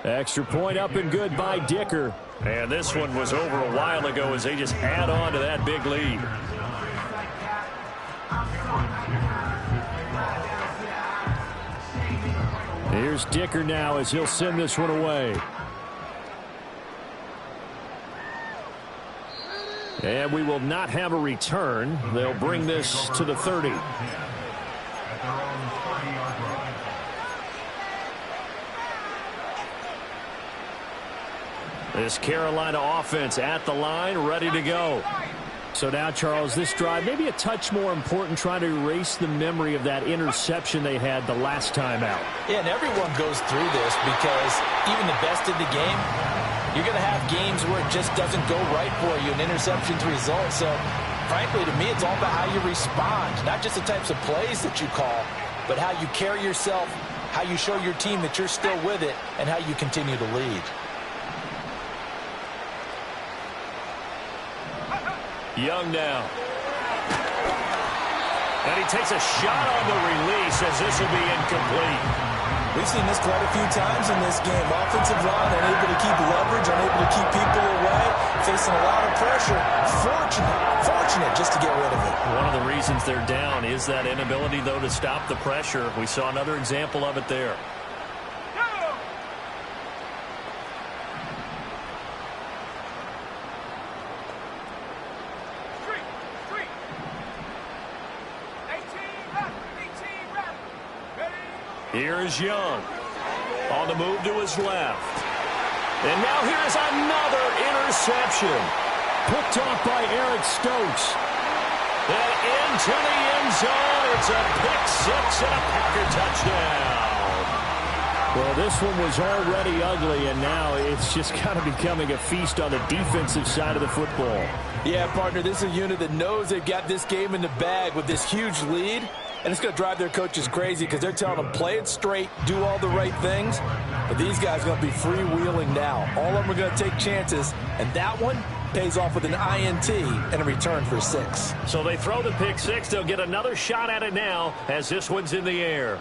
Extra point up and good by Dicker. And this one was over a while ago as they just add on to that big lead. Here's Dicker now as he'll send this one away. And we will not have a return. They'll bring this to the 30. This Carolina offense at the line, ready to go. So now, Charles, this drive maybe a touch more important, trying to erase the memory of that interception they had the last time out. Yeah, and everyone goes through this because even the best in the game, you're going to have games where it just doesn't go right for you, an interception's result. So, frankly, to me, it's all about how you respond, not just the types of plays that you call, but how you carry yourself, how you show your team that you're still with it, and how you continue to lead. Young now. And he takes a shot on the release as this will be incomplete. We've seen this quite a few times in this game. Offensive line unable to keep leverage, unable to keep people away, facing a lot of pressure. Fortunate just to get rid of it. One of the reasons they're down is that inability, though, to stop the pressure. We saw another example of it there. Here's Young. On the move to his left. And now here's another interception. Picked off by Eric Stokes. And into the end zone. It's a pick six and a Packer touchdown. Well, this one was already ugly, and now it's just kind of becoming a feast on the defensive side of the football. Yeah, partner, this is a unit that knows they've got this game in the bag with this huge lead. And it's going to drive their coaches crazy because they're telling them, play it straight, do all the right things. But these guys are going to be freewheeling now. All of them are going to take chances, and that one pays off with an INT and a return for 6. So they throw the pick six. They'll get another shot at it now as this one's in the air.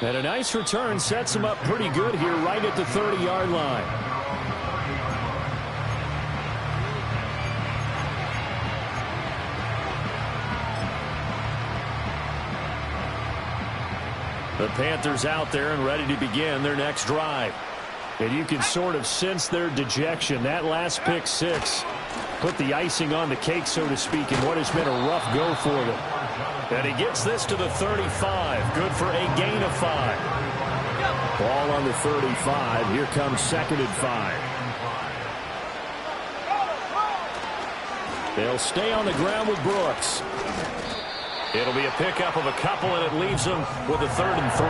And a nice return sets them up pretty good here right at the 30-yard line. The Panthers out there and ready to begin their next drive. And you can sort of sense their dejection. That last pick six put the icing on the cake, so to speak, in what has been a rough go for them. And he gets this to the 35. Good for a gain of 5. Ball on the 35. Here comes 2nd and 5. They'll stay on the ground with Brooks. It'll be a pickup of a couple, and it leaves them with a 3rd and 3.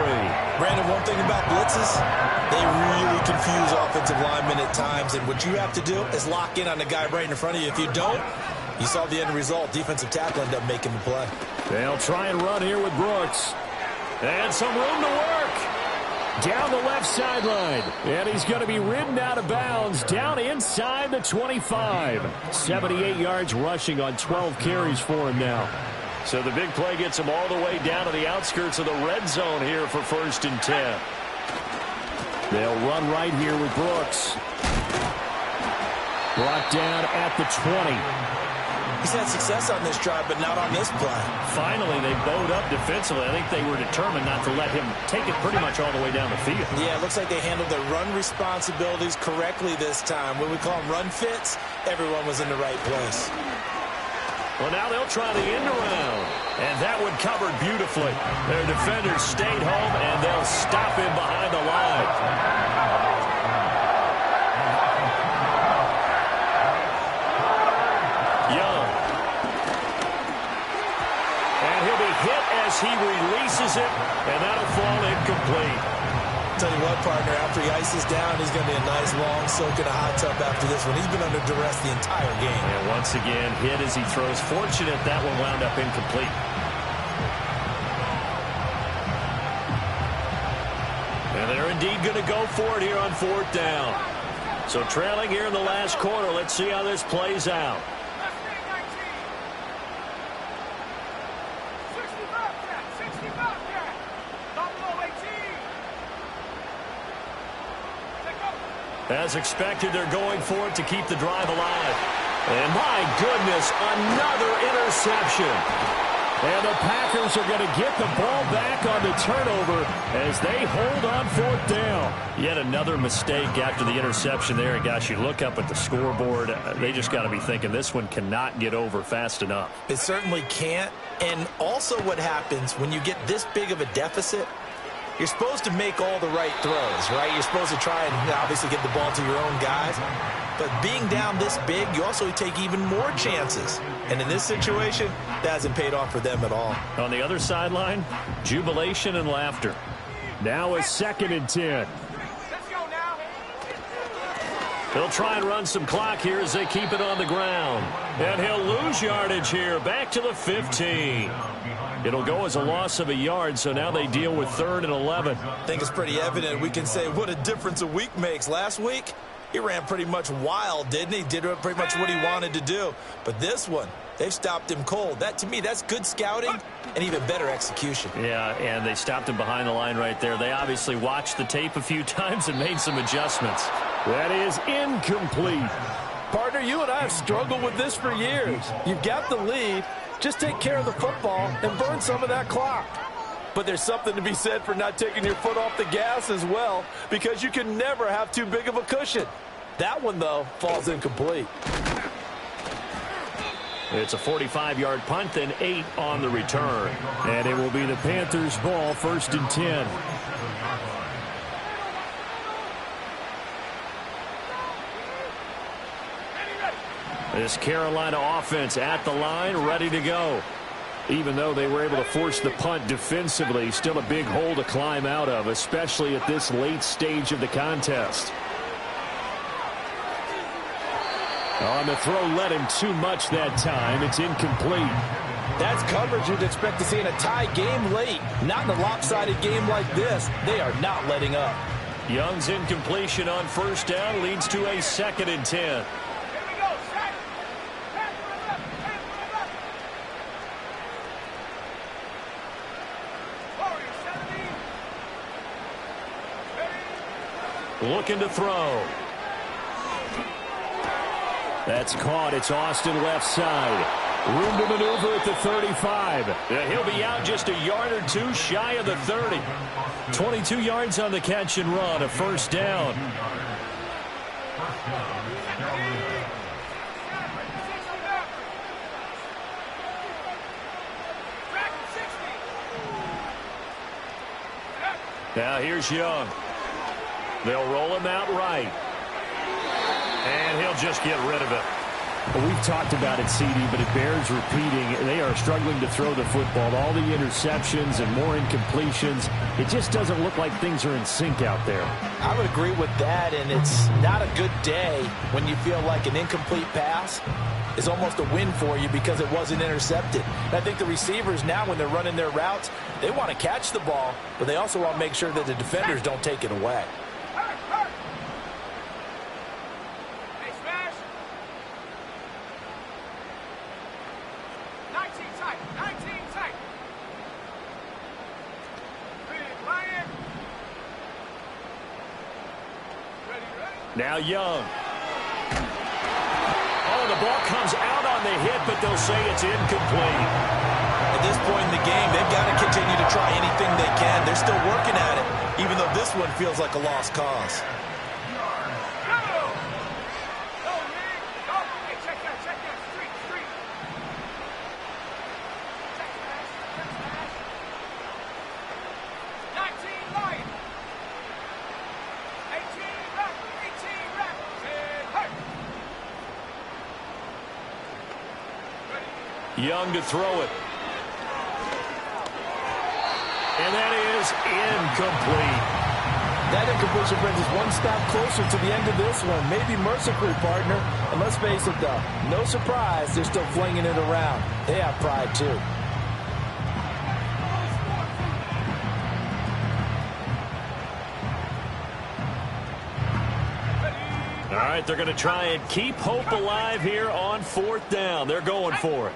Brandon, one thing about blitzes, they really confuse offensive linemen at times, and what you have to do is lock in on the guy right in front of you. If you don't, you saw the end result. Defensive tackle ended up making the play. They'll try and run here with Brooks. And some room to work. Down the left sideline. And he's going to be ridden out of bounds down inside the 25. 78 yards rushing on 12 carries for him now. So the big play gets him all the way down to the outskirts of the red zone here for 1st and 10. They'll run right here with Brooks. Brought down at the 20. He's had success on this drive, but not on this play. Finally, they bowed up defensively. I think they were determined not to let him take it pretty much all the way down the field. Yeah, it looks like they handled their run responsibilities correctly this time. When we call them run fits, everyone was in the right place. Well, now they'll try the end around. And that one covered beautifully. Their defenders stayed home, and they'll stop him behind the line. Young. And he'll be hit as he releases it, and that'll fall incomplete. Tell you what, partner, after he ices down, he's going to be a nice long soak in a hot tub after this one. He's been under duress the entire game. And once again, hit as he throws. Fortunate that one wound up incomplete. And they're indeed going to go for it here on 4th down. So trailing here in the last quarter. Let's see how this plays out. As expected, they're going for it to keep the drive alive. And my goodness, another interception. And the Packers are going to get the ball back on the turnover as they hold on 4th down. Yet another mistake after the interception there. And gosh, you look up at the scoreboard, they just got to be thinking this one cannot get over fast enough. It certainly can't. And also what happens when you get this big of a deficit, you're supposed to make all the right throws, right? You're supposed to try and obviously get the ball to your own guys. But being down this big, you also take even more chances. And in this situation, that hasn't paid off for them at all. On the other sideline, jubilation and laughter. Now a 2nd and 10. Let's go now. He'll try and run some clock here as they keep it on the ground. And he'll lose yardage here, back to the 15. It'll go as a loss of a yard, so now they deal with 3rd and 11. I think it's pretty evident. We can say what a difference a week makes. Last week, he ran pretty much wild, didn't he? Did pretty much what he wanted to do. But this one, they've stopped him cold. That, to me, that's good scouting and even better execution. Yeah, and they stopped him behind the line right there. They obviously watched the tape a few times and made some adjustments. That is incomplete. Partner, you and I have struggled with this for years. You've got the lead. Just take care of the football and burn some of that clock. But there's something to be said for not taking your foot off the gas as well, because you can never have too big of a cushion. That one, though, falls incomplete. It's a 45-yard punt, then 8 on the return. And it will be the Panthers' ball, 1st and 10. This Carolina offense at the line, ready to go. Even though they were able to force the punt defensively, still a big hole to climb out of, especially at this late stage of the contest. On the throw, led him too much that time. It's incomplete. That's coverage you'd expect to see in a tie game late. Not in a lopsided game like this. They are not letting up. Young's incompletion on 1st down leads to a 2nd and 10. Here we go. Set. Pass to the left. Warriors, 70. Ready. Looking to throw. That's caught. It's Austin left side. Room to maneuver at the 35. He'll be out just a yard or two shy of the 30. 22 yards on the catch and run, a 1st down. Now here's Young. They'll roll him out right. And he'll just get rid of it. Well, we've talked about it, CD, but it bears repeating. They are struggling to throw the football. All the interceptions and more incompletions. It just doesn't look like things are in sync out there. I would agree with that, and it's not a good day when you feel like an incomplete pass is almost a win for you because it wasn't intercepted. And I think the receivers now, when they're running their routes, they want to catch the ball, but they also want to make sure that the defenders don't take it away. Hey, smash. 19 tight. 19 tight. Big Ryan. Ready, ready. Now Young. Oh, the ball comes out on the hit, but they'll say it's incomplete. At this point in the game, they've got to continue to try anything they can. They're still working at it, even though this one feels like a lost cause. Young to throw it. And that is incomplete. That incompletion brings us one stop closer to the end of this one. Maybe mercifully, partner. And let's face it, though, no surprise they're still flinging it around. They have pride, too. All right, they're going to try and keep hope alive here on 4th down. They're going for it.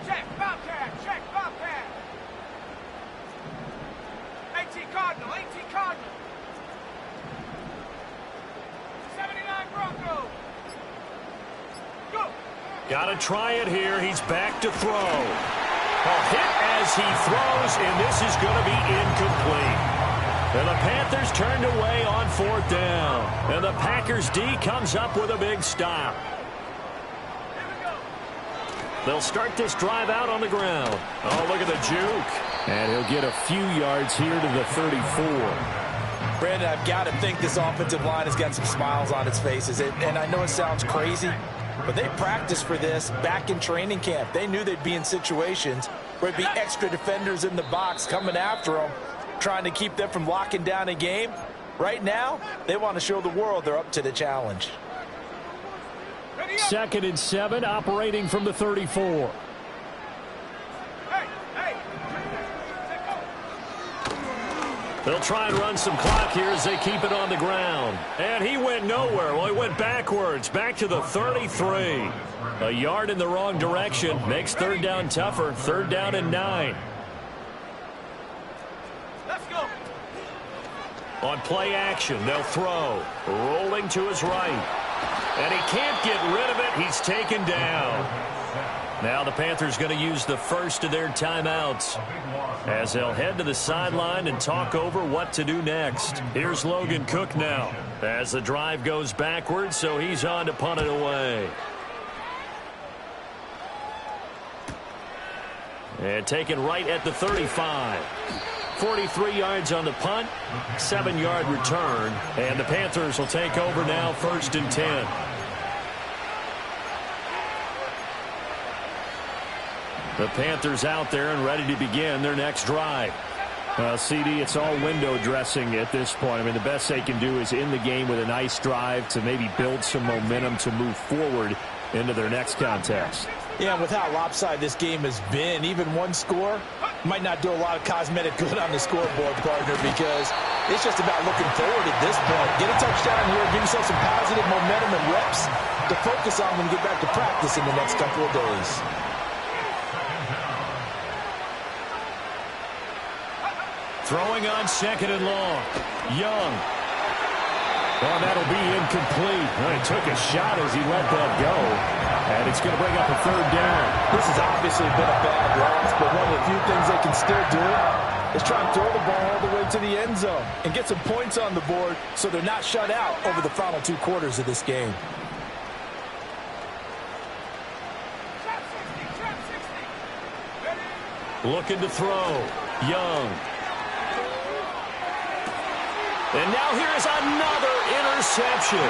Check, Bobcat, check, Bobcat. Cardinal, 18 Cardinal. 79 Bronco. Go. Got to try it here. He's back to throw. A hit as he throws, and this is going to be incomplete. And the Panthers turned away on 4th down. And the Packers D comes up with a big stop. They'll start this drive out on the ground. Oh, look at the juke. And he'll get a few yards here to the 34. Brandon, I've got to think this offensive line has got some smiles on its faces. And I know it sounds crazy, but they practiced for this back in training camp. They knew they'd be in situations where there'd be extra defenders in the box coming after them, trying to keep them from locking down a game. Right now, they want to show the world they're up to the challenge. 2nd and 7, operating from the 34. They'll try and run some clock here as they keep it on the ground. And he went nowhere. Well, he went backwards, back to the 33. A yard in the wrong direction makes 3rd down tougher. 3rd down and 9. Let's go. On play action, they'll throw. Rolling to his right. And he can't get rid of it. He's taken down. Now the Panthers going to use the first of their timeouts as they'll head to the sideline and talk over what to do next. Here's Logan Cook now as the drive goes backwards, so he's on to punt it away. And taken right at the 35. 43 yards on the punt, 7-yard return, and the Panthers will take over now, 1st and 10. The Panthers out there and ready to begin their next drive. CD, it's all window dressing at this point. I mean, the best they can do is in the game with a nice drive to maybe build some momentum to move forward into their next contest. Yeah, with how lopsided this game has been, even one score might not do a lot of cosmetic good on the scoreboard, partner, because it's just about looking forward at this point. Get a touchdown here, give yourself some positive momentum and reps to focus on when you get back to practice in the next couple of days. Throwing on 2nd and long. Young. Well, that'll be incomplete. Well, he took a shot as he let that go. And it's going to bring up a 3rd down. This has obviously been a bad loss, but one of the few things they can still do is try and throw the ball all the way to the end zone and get some points on the board so they're not shut out over the final 2 quarters of this game. Looking to throw. Young. And now here is another interception.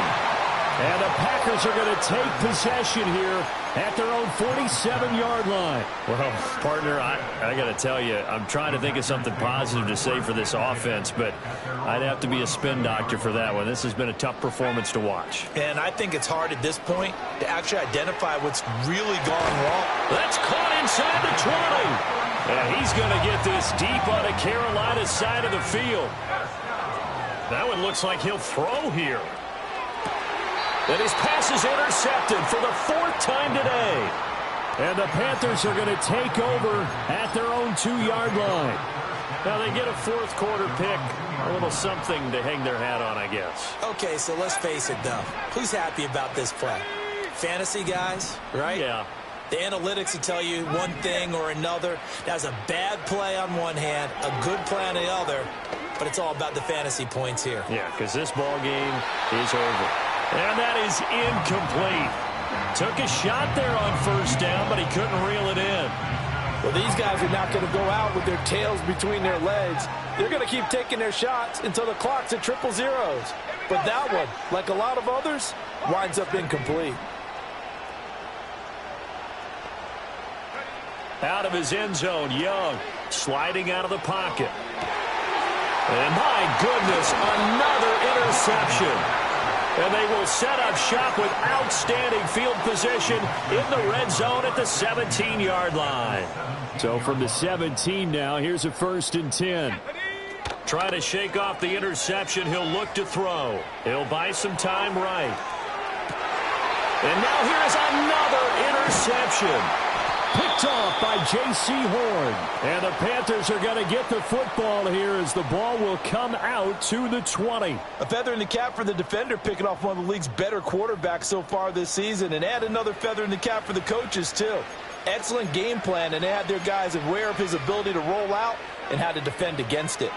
And the Packers are going to take possession here at their own 47-yard line. Well, partner, I got to tell you, I'm trying to think of something positive to say for this offense, but I'd have to be a spin doctor for that one. This has been a tough performance to watch. And I think it's hard at this point to actually identify what's really gone wrong. That's caught inside the 20. And he's going to get this deep on the Carolina side of the field. That one looks like he'll throw here. And his pass is intercepted for the 4th time today. And the Panthers are going to take over at their own 2-yard line. Now they get a 4th quarter pick. A little something to hang their hat on, I guess. Okay, so let's face it, though. Who's happy about this play? Fantasy guys, right? Yeah. The analytics will tell you one thing or another. That's a bad play on one hand, a good play on the other. But it's all about the fantasy points here. Yeah, because this ball game is over. And that is incomplete. Took a shot there on 1st down, but he couldn't reel it in. Well, these guys are not going to go out with their tails between their legs. They're going to keep taking their shots until the clock's at 000. But that one, like a lot of others, winds up incomplete. Out of his end zone, Young sliding out of the pocket. And my goodness, another interception. And they will set up shop with outstanding field position in the red zone at the 17-yard line. So from the 17 now, here's a 1st and 10. Trying to shake off the interception, he'll look to throw. He'll buy some time right. And now here is another interception. picked off by J.C. Horn. And the Panthers are going to get the football here as the ball will come out to the 20. A feather in the cap for the defender, picking off one of the league's better quarterbacks so far this season, and add another feather in the cap for the coaches, too. Excellent game plan, and they had their guys aware of his ability to roll out and how to defend against it.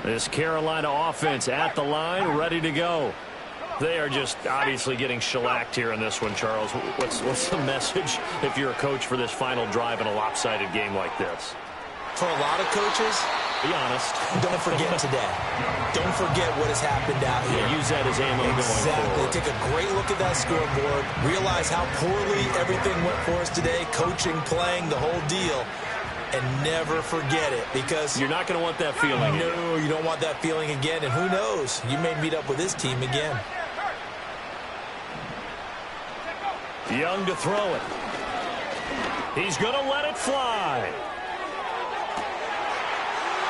This Carolina offense at the line, ready to go. They are just obviously getting shellacked here in this one, Charles. What's the message if you're a coach for this final drive in a lopsided game like this? For a lot of coaches, be honest. Don't forget today. Don't forget what has happened out here. Yeah, use that as ammo going forward. Take a great look at that scoreboard. Realize how poorly everything went for us today. Coaching, playing, the whole deal. And never forget it, because you're not going to want that feeling. No, you don't want that feeling again. And who knows? You may meet up with this team again. Young to throw it. He's going to let it fly.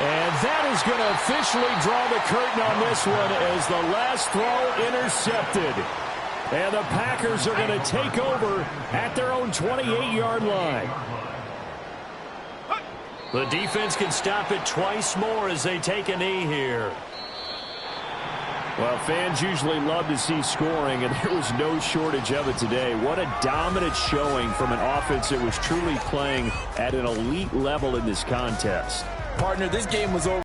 And that is going to officially draw the curtain on this one as the last throw intercepted. And the Packers are going to take over at their own 28-yard line. The defense can stop it twice more as they take a knee here. Well, fans usually love to see scoring, and there was no shortage of it today. What a dominant showing from an offense that was truly playing at an elite level in this contest. Partner, this game was over.